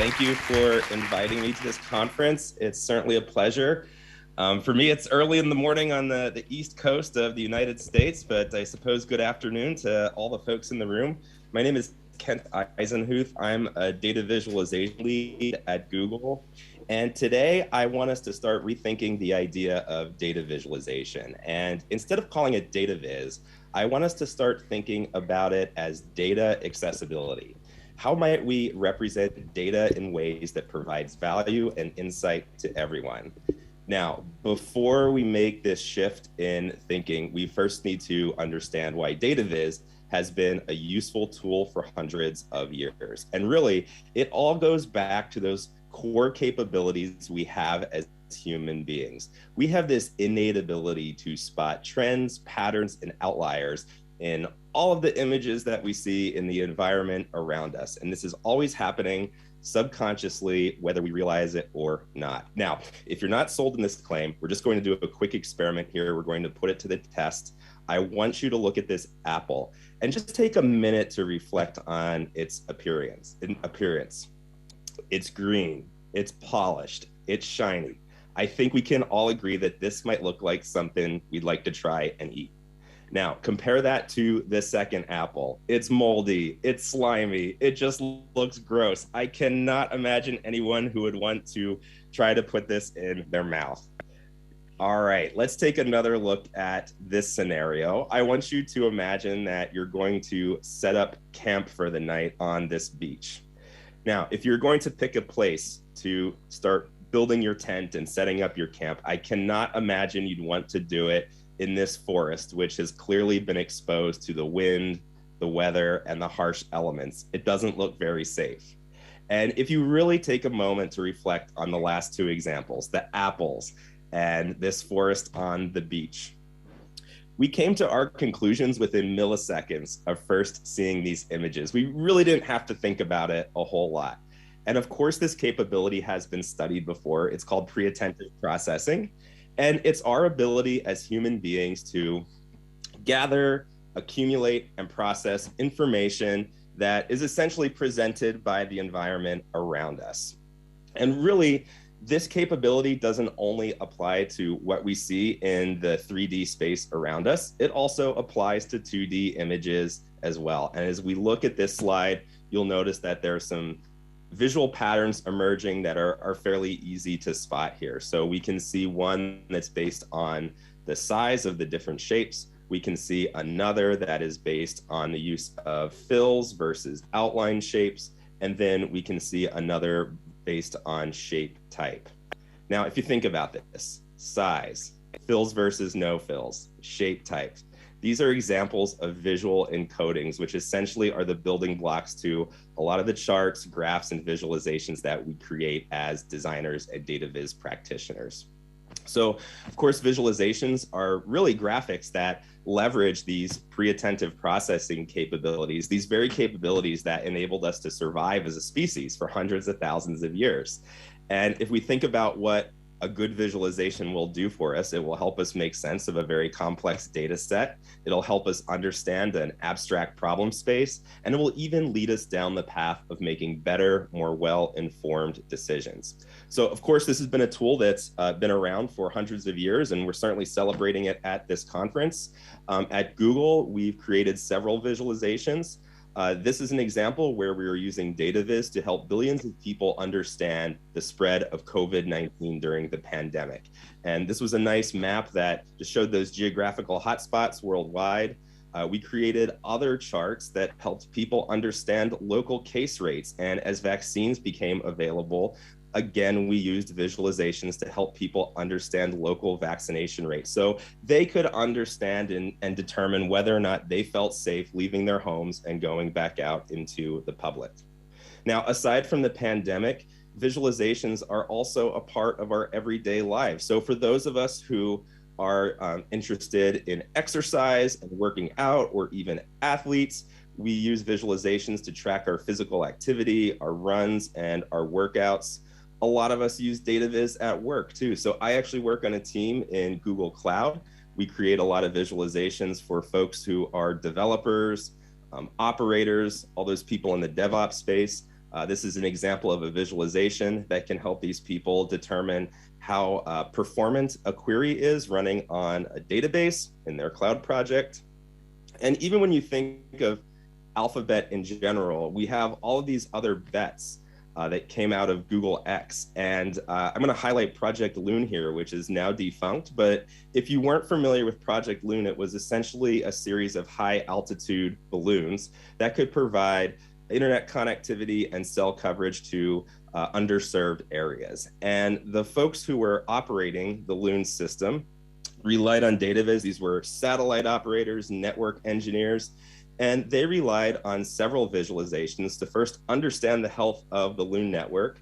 Thank you for inviting me to this conference. It's certainly a pleasure. For me, it's early in the morning on the East Coast of the United States, but I suppose good afternoon to all the folks in the room. My name is Kent Eisenhuth. I'm a data visualization lead at Google. And today I want us to start rethinking the idea of data visualization. And instead of calling it data viz, I want us to start thinking about it as data accessibility. How might we represent data in ways that provides value and insight to everyone? Now, before we make this shift in thinking, we first need to understand why data viz has been a useful tool for hundreds of years. And really, it all goes back to those core capabilities we have as human beings. We have this innate ability to spot trends, patterns, and outliers in all of the images that we see in the environment around us. And this is always happening subconsciously, whether we realize it or not. Now, if you're not sold in this claim, we're just going to do a quick experiment here. We're going to put it to the test. I want you to look at this apple and just take a minute to reflect on its appearance. It's green, it's polished, it's shiny. I think we can all agree that this might look like something we'd like to try and eat. Now, compare that to the second apple. It's moldy, it's slimy, it just looks gross. I cannot imagine anyone who would want to try to put this in their mouth. All right, let's take another look at this scenario. I want you to imagine that you're going to set up camp for the night on this beach. Now, if you're going to pick a place to start building your tent and setting up your camp, I cannot imagine you'd want to do it in this forest, which has clearly been exposed to the wind, the weather, and the harsh elements. It doesn't look very safe. And if you really take a moment to reflect on the last two examples, the apples and this forest on the beach, we came to our conclusions within milliseconds of first seeing these images. We really didn't have to think about it a whole lot. And of course, this capability has been studied before. It's called pre-attentive processing. And it's our ability as human beings to gather, accumulate, and process information that is essentially presented by the environment around us. And really, this capability doesn't only apply to what we see in the 3D space around us, it also applies to 2D images as well. And as we look at this slide, you'll notice that there are some visual patterns emerging that are fairly easy to spot here. So we can see one that's based on the size of the different shapes. We can see another that is based on the use of fills versus outline shapes. And then we can see another based on shape type. Now, if you think about this, size, fills versus no fills, shape types. These are examples of visual encodings, which essentially are the building blocks to a lot of the charts, graphs, and visualizations that we create as designers and data viz practitioners. So, of course, visualizations are really graphics that leverage these pre-attentive processing capabilities, these very capabilities that enabled us to survive as a species for hundreds of thousands of years. And if we think about what a good visualization will do for us, it will help us make sense of a very complex data set. It'll help us understand an abstract problem space, and it will even lead us down the path of making better, more well-informed decisions. So of course, this has been a tool that's been around for hundreds of years, and we're certainly celebrating it at this conference. At Google, we've created several visualizations. This is an example where we are using data viz to help billions of people understand the spread of COVID-19 during the pandemic. And this was a nice map that just showed those geographical hotspots worldwide. We created other charts that helped people understand local case rates. And as vaccines became available, again, we used visualizations to help people understand local vaccination rates so they could understand and determine whether or not they felt safe leaving their homes and going back out into the public. Now, aside from the pandemic, visualizations are also a part of our everyday lives. So for those of us who are interested in exercise and working out, or even athletes, we use visualizations to track our physical activity, our runs, and our workouts. A lot of us use data viz at work too. So I actually work on a team in Google Cloud. We create a lot of visualizations for folks who are developers, operators, all those people in the DevOps space. This is an example of a visualization that can help these people determine how performant a query is running on a database in their cloud project. And even when you think of Alphabet in general, we have all of these other bets that came out of Google X. And I'm going to highlight Project Loon here, which is now defunct. But if you weren't familiar with Project Loon, it was essentially a series of high altitude balloons that could provide internet connectivity and cell coverage to underserved areas. And the folks who were operating the Loon system relied on data viz. These were satellite operators, network engineers, and they relied on several visualizations to first understand the health of the Loon network,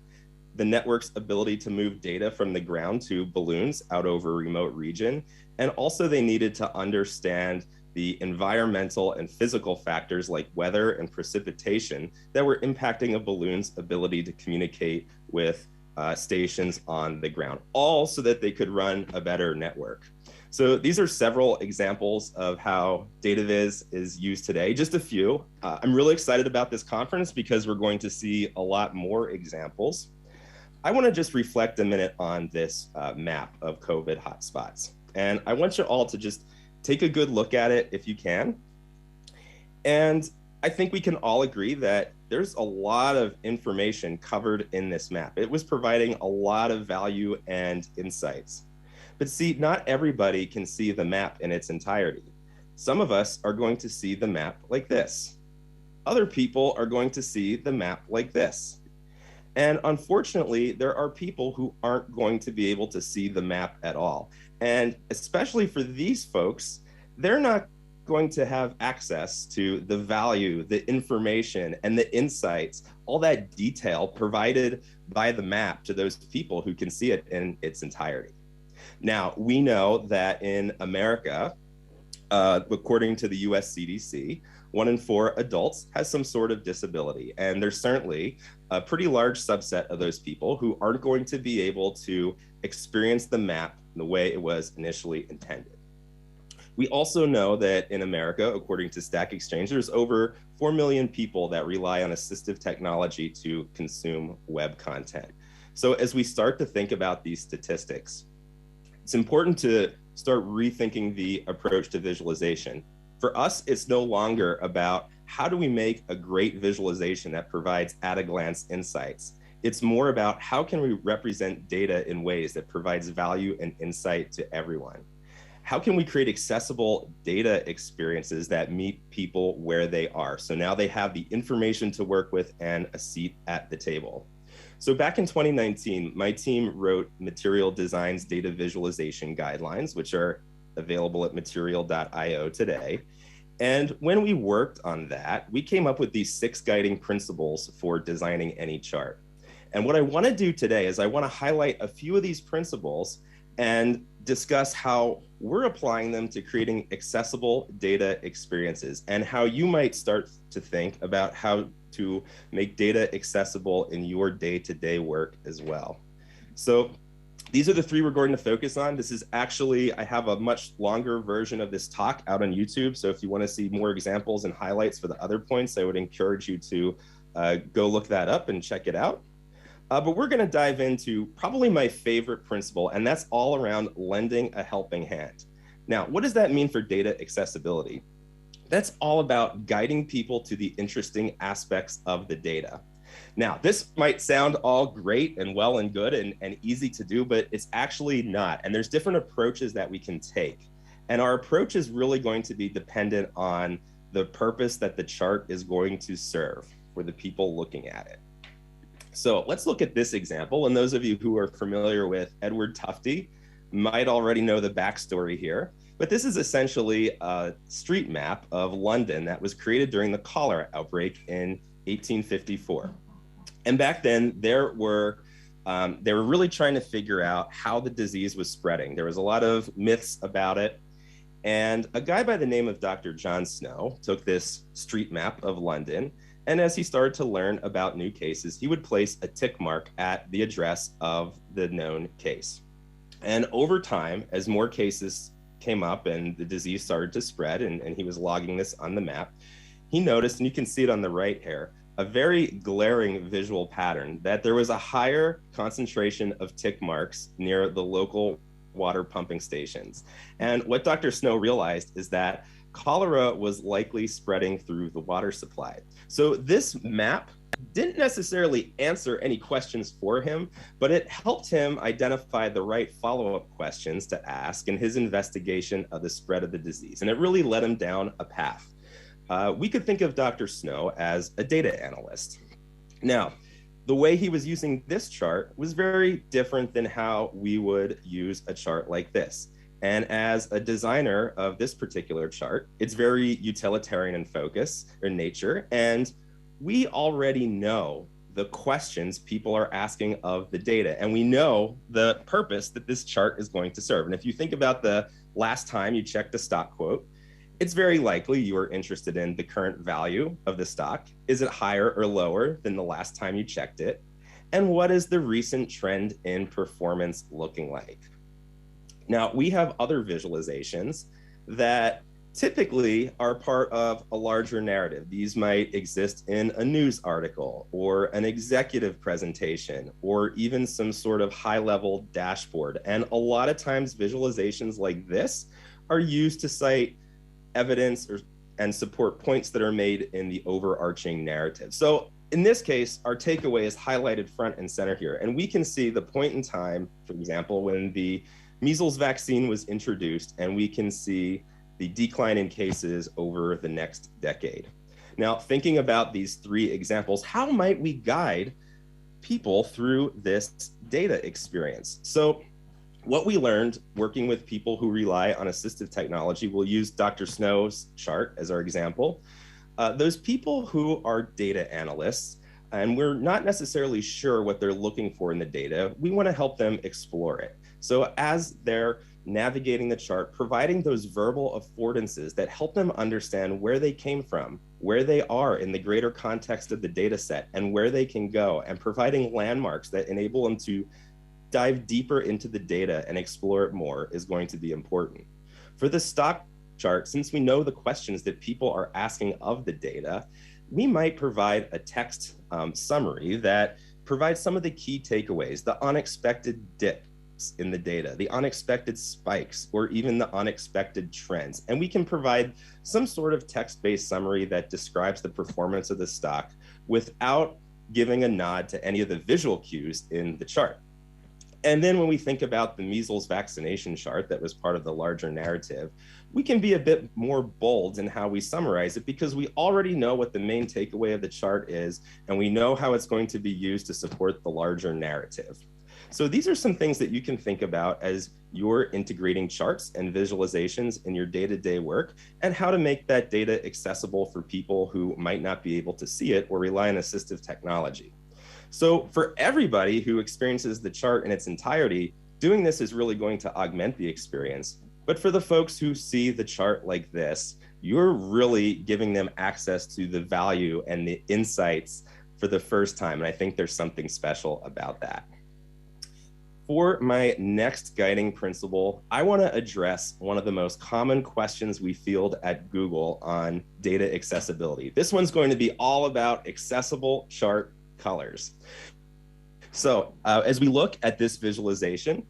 the network's ability to move data from the ground to balloons out over a remote region. And also they needed to understand the environmental and physical factors like weather and precipitation that were impacting a balloon's ability to communicate with stations on the ground, all so that they could run a better network. So these are several examples of how data viz is used today, just a few. I'm really excited about this conference because we're going to see a lot more examples. I want to just reflect a minute on this map of COVID hotspots. And I want you all to just take a good look at it if you can. And I think we can all agree that there's a lot of information covered in this map. It was providing a lot of value and insights. But see, not everybody can see the map in its entirety. Some of us are going to see the map like this. Other people are going to see the map like this. And unfortunately, there are people who aren't going to be able to see the map at all. And especially for these folks, they're not going to have access to the value, the information, and the insights, all that detail provided by the map to those people who can see it in its entirety. Now, we know that in America, according to the US CDC, 1 in 4 adults has some sort of disability. And there's certainly a pretty large subset of those people who aren't going to be able to experience the map the way it was initially intended. We also know that in America, according to Stack Exchange, there's over 4 million people that rely on assistive technology to consume web content. So as we start to think about these statistics, it's important to start rethinking the approach to visualization. For us, it's no longer about how do we make a great visualization that provides at-a-glance insights. It's more about how can we represent data in ways that provides value and insight to everyone. How can we create accessible data experiences that meet people where they are? So now they have the information to work with and a seat at the table. So back in 2019, my team wrote Material Design's data visualization guidelines, which are available at material.io today. And when we worked on that, we came up with these 6 guiding principles for designing any chart. And what I want to do today is I want to highlight a few of these principles and discuss how we're applying them to creating accessible data experiences and how you might start to think about how to make data accessible in your day-to-day work as well. So these are the 3 we're going to focus on. This is actually, I have a much longer version of this talk out on YouTube. So if you want to see more examples and highlights for the other points, I would encourage you to go look that up and check it out. But we're going to dive into probably my favorite principle, and that's all around lending a helping hand. Now, what does that mean for data accessibility? That's all about guiding people to the interesting aspects of the data. Now, this might sound all great and well and good and easy to do, but it's actually not. And there's different approaches that we can take. And our approach is really going to be dependent on the purpose that the chart is going to serve for the people looking at it. So let's look at this example. And those of you who are familiar with Edward Tufte might already know the backstory here. But this is essentially a street map of London that was created during the cholera outbreak in 1854. And back then, they were really trying to figure out how the disease was spreading. There was a lot of myths about it. And a guy by the name of Dr. John Snow took this street map of London. And as he started to learn about new cases, he would place a tick mark at the address of the known case. And over time, as more cases came up and the disease started to spread, and he was logging this on the map, he noticed, and you can see it on the right here, a very glaring visual pattern that there was a higher concentration of tick marks near the local water pumping stations. And what Dr. Snow realized is that cholera was likely spreading through the water supply. So this map didn't necessarily answer any questions for him, but it helped him identify the right follow-up questions to ask in his investigation of the spread of the disease. And it really led him down a path. We could think of Dr. Snow as a data analyst. Now, the way he was using this chart was very different than how we would use a chart like this. And as a designer of this particular chart, it's very utilitarian in focus or nature. And we already know the questions people are asking of the data, and we know the purpose that this chart is going to serve. And if you think about the last time you checked a stock quote, it's very likely you are interested in the current value of the stock. Is it higher or lower than the last time you checked it? And what is the recent trend in performance looking like? Now, we have other visualizations that typically are part of a larger narrative. These might exist in a news article or an executive presentation or even some sort of high-level dashboard. And a lot of times visualizations like this are used to cite evidence and support points that are made in the overarching narrative. So in this case, our takeaway is highlighted front and center here. And we can see the point in time, for example, when the measles vaccine was introduced, and we can see the decline in cases over the next decade. Now, thinking about these three examples, how might we guide people through this data experience? So what we learned working with people who rely on assistive technology, we'll use Dr. Snow's chart as our example. Those people who are data analysts, and we're not necessarily sure what they're looking for in the data, we want to help them explore it. So as they're navigating the chart, providing those verbal affordances that help them understand where they came from, where they are in the greater context of the data set, and where they can go, and providing landmarks that enable them to dive deeper into the data and explore it more is going to be important. For the stock chart, since we know the questions that people are asking of the data, we might provide a text summary that provides some of the key takeaways, the unexpected dip in the data, the unexpected spikes, or even the unexpected trends. And we can provide some sort of text-based summary that describes the performance of the stock without giving a nod to any of the visual cues in the chart. And then when we think about the measles vaccination chart that was part of the larger narrative, we can be a bit more bold in how we summarize it because we already know what the main takeaway of the chart is, and we know how it's going to be used to support the larger narrative. So these are some things that you can think about as you're integrating charts and visualizations in your day-to-day work, and how to make that data accessible for people who might not be able to see it or rely on assistive technology. So for everybody who experiences the chart in its entirety, doing this is really going to augment the experience. But for the folks who see the chart like this, you're really giving them access to the value and the insights for the first time. And I think there's something special about that. For my next guiding principle, I want to address one of the most common questions we field at Google on data accessibility. This one's going to be all about accessible chart colors. So as we look at this visualization,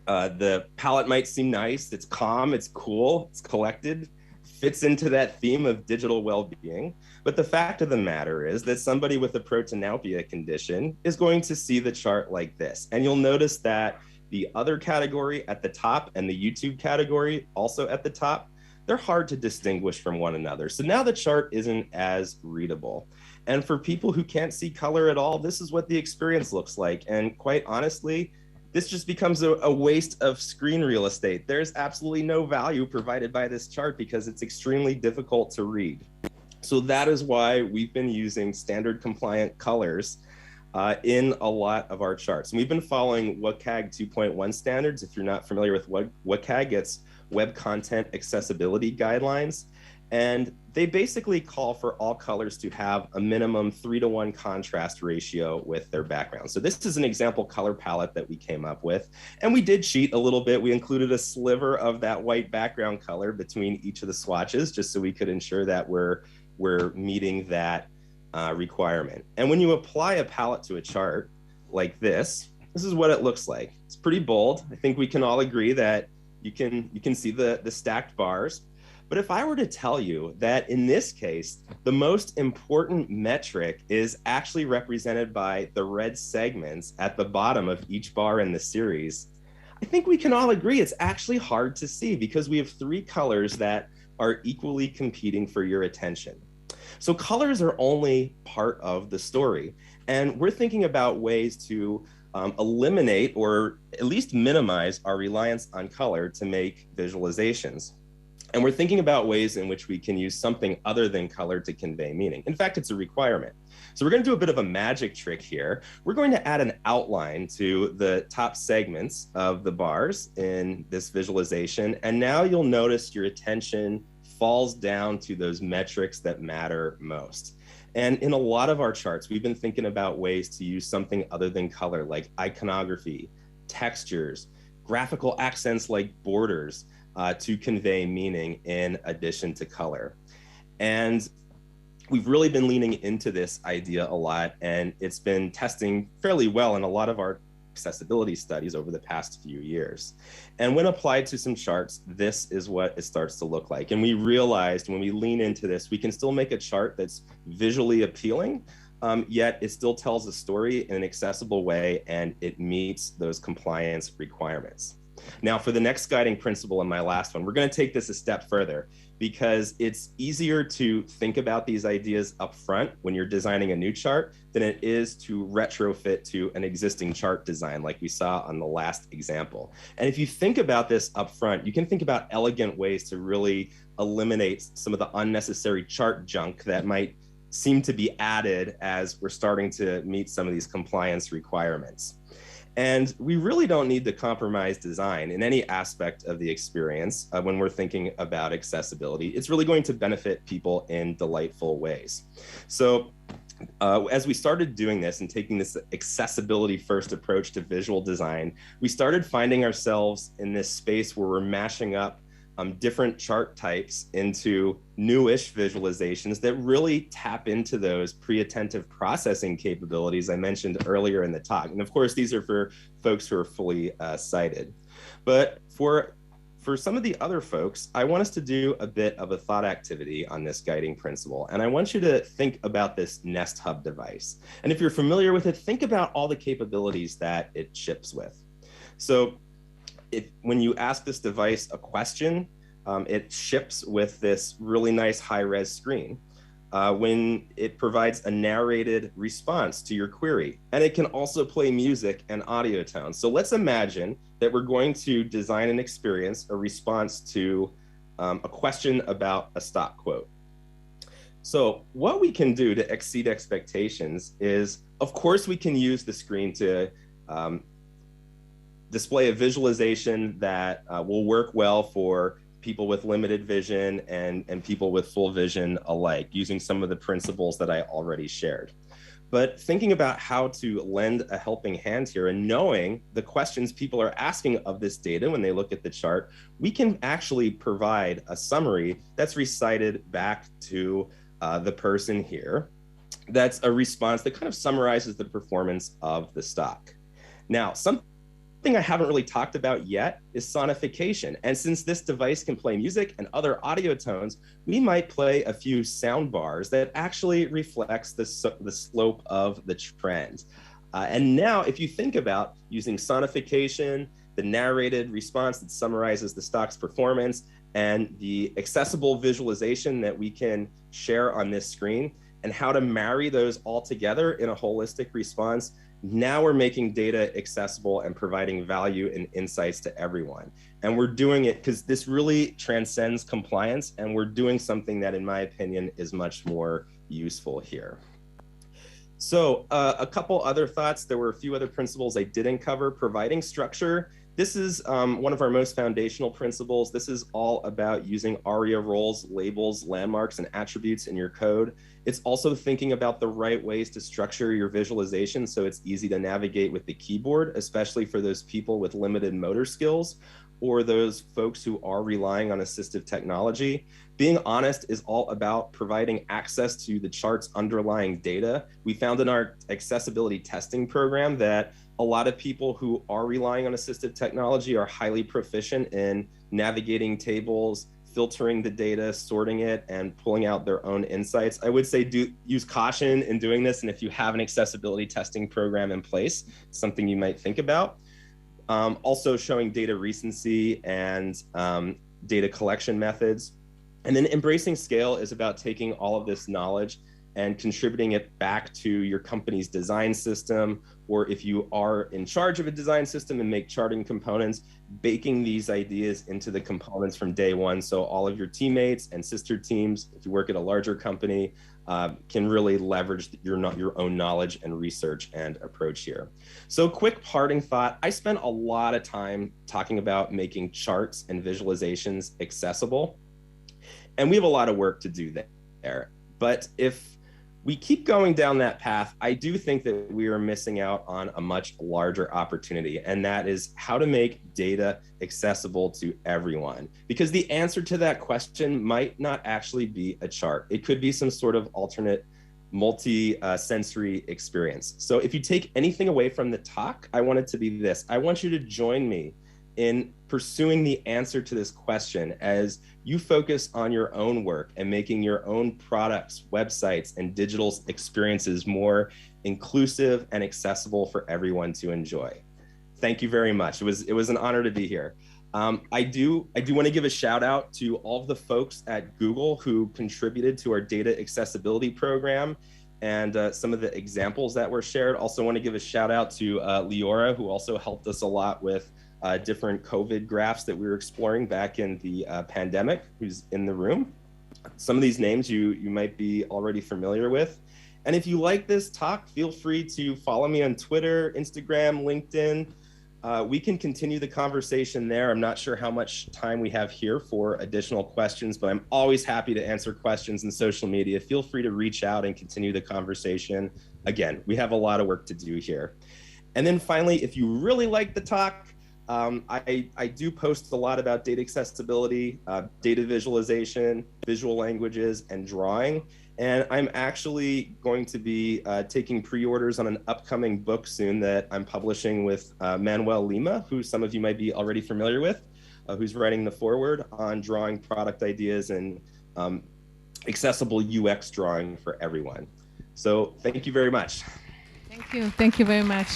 the palette might seem nice, it's calm, it's cool, it's collected, fits into that theme of digital well-being. But the fact of the matter is that somebody with a protanopia condition is going to see the chart like this. And you'll notice that the other category at the top and the YouTube category also at the top, they're hard to distinguish from one another. So now the chart isn't as readable. And for people who can't see color at all, this is what the experience looks like. And quite honestly, this just becomes a waste of screen real estate. There's absolutely no value provided by this chart because it's extremely difficult to read. So that is why we've been using standard compliant colors in a lot of our charts. And we've been following WCAG 2.1 standards. If you're not familiar with WCAG, it's Web Content Accessibility Guidelines. And they basically call for all colors to have a minimum 3:1 contrast ratio with their background. So this is an example color palette that we came up with. And we did cheat a little bit. We included a sliver of that white background color between each of the swatches, just so we could ensure that we're meeting that requirement. And when you apply a palette to a chart like this is what it looks like. It's pretty bold. I think we can all agree that you can see the stacked bars. But if I were to tell you that in this case, the most important metric is actually represented by the red segments at the bottom of each bar in the series, I think we can all agree it's actually hard to see because we have three colors that are equally competing for your attention. So colors are only part of the story. And we're thinking about ways to eliminate or at least minimize our reliance on color to make visualizations. And we're thinking about ways in which we can use something other than color to convey meaning. In fact, it's a requirement. So we're going to do a bit of a magic trick here. We're going to add an outline to the top segments of the bars in this visualization. And now you'll notice your attention falls down to those metrics that matter most. And in a lot of our charts, we've been thinking about ways to use something other than color, like iconography, textures, graphical accents like borders, to convey meaning in addition to color. And we've really been leaning into this idea a lot, and it's been testing fairly well in a lot of our accessibility studies over the past few years. And when applied to some charts, this is what it starts to look like. And we realized when we lean into this, we can still make a chart that's visually appealing, yet it still tells a story in an accessible way, and it meets those compliance requirements. Now, for the next guiding principle and my last one, we're going to take this a step further because it's easier to think about these ideas up front when you're designing a new chart than it is to retrofit to an existing chart design like we saw on the last example. And if you think about this up front, you can think about elegant ways to really eliminate some of the unnecessary chart junk that might seem to be added as we're starting to meet some of these compliance requirements. And we really don't need to compromise design in any aspect of the experience when we're thinking about accessibility. It's really going to benefit people in delightful ways. So as we started doing this and taking this accessibility first approach to visual design, we started finding ourselves in this space where we're mashing up different chart types into newish visualizations that really tap into those pre-attentive processing capabilities I mentioned earlier in the talk. And of course, these are for folks who are fully sighted. But for some of the other folks, I want us to do a bit of a thought activity on this guiding principle. And I want you to think about this Nest Hub device. And if you're familiar with it, think about all the capabilities that it ships with. So when you ask this device a question, it ships with this really nice high-res screen. When it provides a narrated response to your query, and it can also play music and audio tones. So let's imagine that we're going to design an experience, a response to a question about a stock quote. So what we can do to exceed expectations is, of course, we can use the screen to display a visualization that will work well for people with limited vision and people with full vision alike, using some of the principles that I already shared. But thinking about how to lend a helping hand here and knowing the questions people are asking of this data when they look at the chart, we can actually provide a summary that's recited back to the person here. That's a response that kind of summarizes the performance of the stock. Now, something I haven't really talked about yet is sonification. And since this device can play music and other audio tones, we might play a few sound bars that actually reflects the slope of the trend. And now if you think about using sonification, the narrated response that summarizes the stock's performance, and the accessible visualization that we can share on this screen, and how to marry those all together in a holistic response, now we're making data accessible and providing value and insights to everyone. And we're doing it because this really transcends compliance, and we're doing something that, in my opinion, is much more useful here. So a couple other thoughts. There were a few other principles I didn't cover. Providing structure. This is one of our most foundational principles. This is all about using ARIA roles, labels, landmarks, and attributes in your code. It's also thinking about the right ways to structure your visualization so it's easy to navigate with the keyboard, especially for those people with limited motor skills, or those folks who are relying on assistive technology, being honest is all about providing access to the chart's underlying data. We found in our accessibility testing program that a lot of people who are relying on assistive technology are highly proficient in navigating tables, filtering the data, sorting it, and pulling out their own insights. I would say use caution in doing this, and if you have an accessibility testing program in place, something you might think about. Also showing data recency and data collection methods. And then embracing scale is about taking all of this knowledge and contributing it back to your company's design system, or if you are in charge of a design system and make charting components, baking these ideas into the components from day one, so all of your teammates and sister teams, if you work at a larger company, can really leverage your own knowledge and research and approach here. So quick parting thought, I spent a lot of time talking about making charts and visualizations accessible, and we have a lot of work to do there. But if we keep going down that path, I do think that we are missing out on a much larger opportunity, and that is how to make data accessible to everyone. Because the answer to that question might not actually be a chart. It could be some sort of alternate multi-sensory experience. So if you take anything away from the talk, I want it to be this. I want you to join me in pursuing the answer to this question as you focus on your own work and making your own products, websites, and digital experiences more inclusive and accessible for everyone to enjoy. Thank you very much. It was an honor to be here. I do want to give a shout out to all of the folks at Google who contributed to our data accessibility program and some of the examples that were shared. Also want to give a shout out to Leora, who also helped us a lot with different COVID graphs that we were exploring back in the pandemic, who's in the room. Some of these names you might be already familiar with. And if you like this talk, feel free to follow me on Twitter, Instagram, LinkedIn. We can continue the conversation there. I'm not sure how much time we have here for additional questions, but I'm always happy to answer questions in social media. Feel free to reach out and continue the conversation. Again, we have a lot of work to do here. And then finally, if you really like the talk, I do post a lot about data accessibility, data visualization, visual languages, and drawing. And I'm actually going to be taking pre-orders on an upcoming book soon that I'm publishing with Manuel Lima, who some of you might be already familiar with, who's writing the foreword on drawing product ideas and accessible UX drawing for everyone. So thank you very much. Thank you. Thank you very much.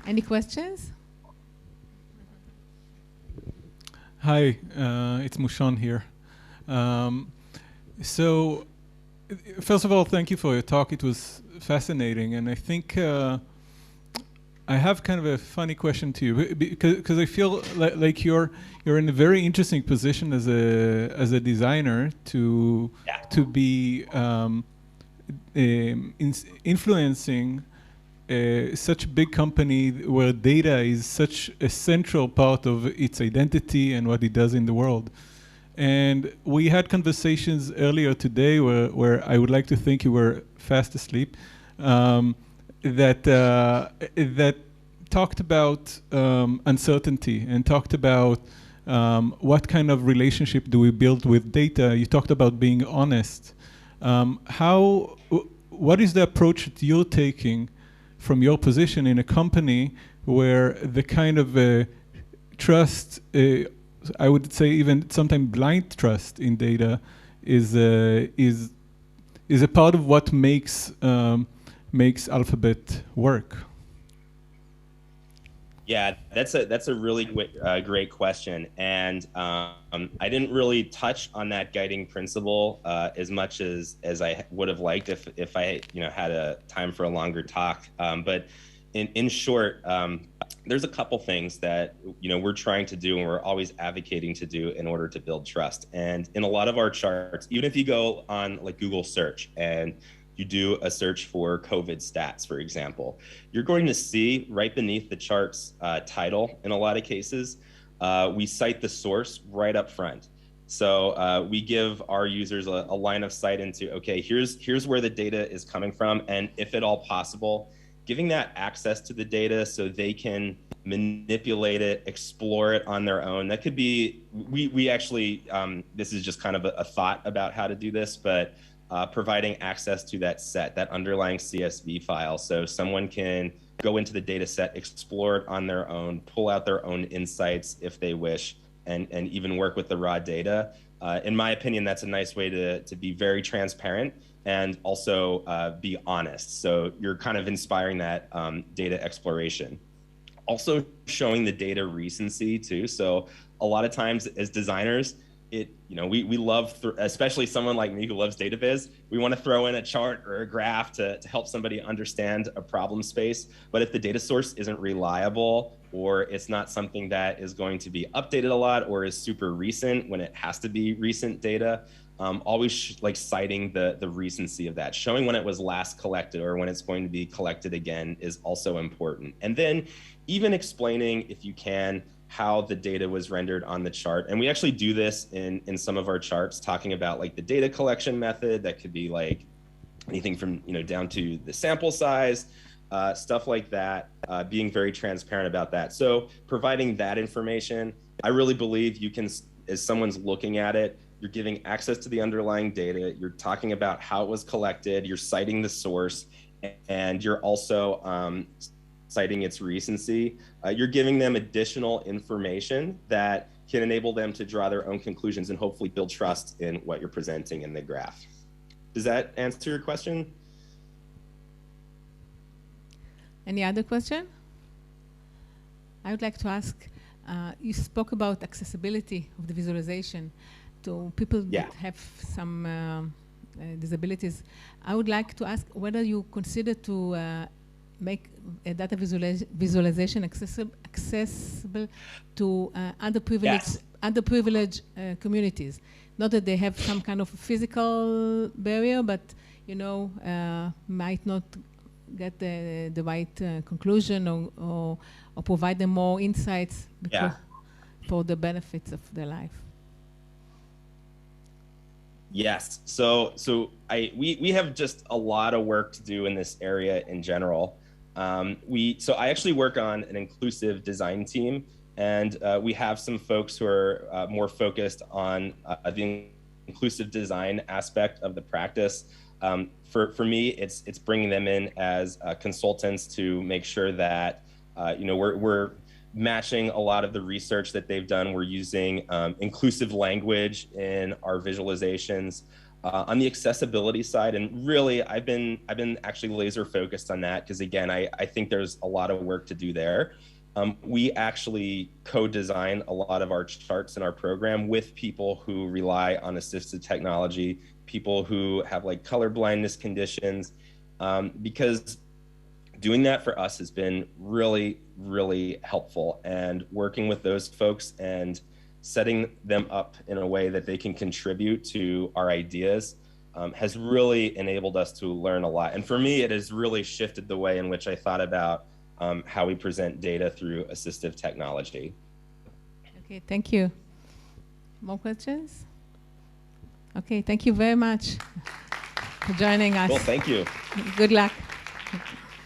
Any questions? Hi, it's Mushon here. So, first of all, thank you for your talk. It was fascinating, and I think I have kind of a funny question to you because I feel like you're in a very interesting position as a designer to be influencing such a big company where data is such a central part of its identity and what it does in the world. And we had conversations earlier today where I would like to think you were fast asleep, that talked about uncertainty and talked about what kind of relationship do we build with data. You talked about being honest. What is the approach that you're taking from your position in a company where the kind of trust, I would say even sometimes blind trust in data is a part of what makes Alphabet work? Yeah, that's a really great question, and I didn't really touch on that guiding principle as much as I would have liked if I had a time for a longer talk. But in short, there's a couple things that we're trying to do and we're always advocating to do in order to build trust. And in a lot of our charts, even if you go on like Google search and you do a search for COVID stats, for example, you're going to see right beneath the chart's title, in a lot of cases, we cite the source right up front. So we give our users a line of sight into, okay, here's where the data is coming from, and if at all possible, giving that access to the data so they can manipulate it, explore it on their own. That could be, we actually, this is just kind of a thought about how to do this, but providing access to that set, that underlying CSV file. So someone can go into the data set, explore it on their own, pull out their own insights if they wish, and even work with the raw data. In my opinion, that's a nice way to be very transparent and also be honest. So you're kind of inspiring that data exploration. Also showing the data recency too. So a lot of times as designers, we love, especially someone like me who loves data viz, we want to throw in a chart or a graph to help somebody understand a problem space. But if the data source isn't reliable, or it's not something that is going to be updated a lot or is super recent when it has to be recent data, always like citing the recency of that, showing when it was last collected or when it's going to be collected again is also important. And then even explaining, if you can, how the data was rendered on the chart. And we actually do this in some of our charts, talking about like the data collection method. That could be like anything from, down to the sample size, stuff like that, being very transparent about that. So providing that information, I really believe you can, as someone's looking at it, you're giving access to the underlying data, you're talking about how it was collected, you're citing the source, and you're also citing its recency. You're giving them additional information that can enable them to draw their own conclusions and hopefully build trust in what you're presenting in the graph. Does that answer your question? Any other question? I would like to ask, you spoke about accessibility of the visualization to people that have some disabilities. I would like to ask whether you consider to make a data visualization accessible to underprivileged communities. Not that they have some kind of physical barrier, but might not get the right conclusion or provide them more insights for the benefits of their life. Yes, so we have just a lot of work to do in this area in general. So I actually work on an inclusive design team, and we have some folks who are more focused on the inclusive design aspect of the practice. For me, it's bringing them in as consultants to make sure that we're matching a lot of the research that they've done. We're using inclusive language in our visualizations. On the accessibility side, and really I've been actually laser focused on that, because again, I think there's a lot of work to do there. We actually co-design a lot of our charts in our program with people who rely on assistive technology, people who have like color blindness conditions, because doing that for us has been really, really helpful, and working with those folks and setting them up in a way that they can contribute to our ideas has really enabled us to learn a lot. And for me, it has really shifted the way in which I thought about how we present data through assistive technology. Okay, thank you. More questions? Okay, thank you very much for joining us. Well, thank you. Good luck.